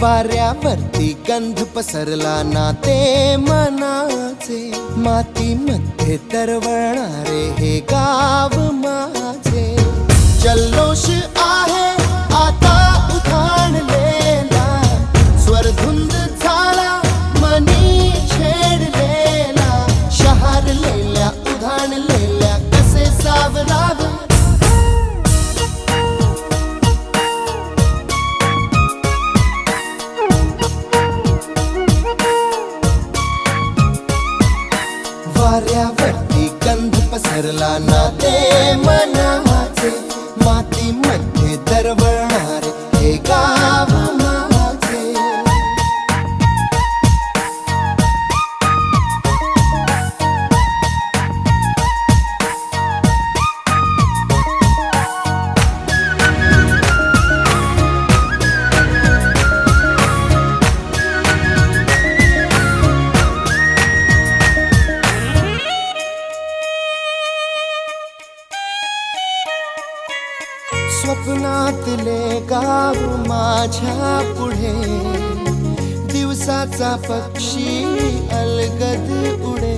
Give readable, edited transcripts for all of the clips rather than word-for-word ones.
वाऱ्यावरती गंध पसरला ना ते मनाचे, मातीमध्ये तरवळणारे हे गाव माझे. जल्लोष आहे आता उधाणलेला, स्वरधुंद झाला मनी छेडलेला. शहारलेल्या उधाणलेल्या कसे सावरावे, वाऱ्यावरती गंध पसरला ना ते मनाचे, मातीमध्ये दरवळणारे हे गाव माझे. स्वप्नातले गाव माझ्या पुढे, दिवसाचा पक्षी अलगद उडे.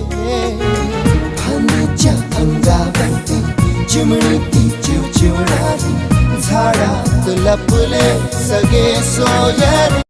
फांदीच्या अंगावरती चिमणी ती चिवचिवणारी, झाडात लपले सगळे सोयरे.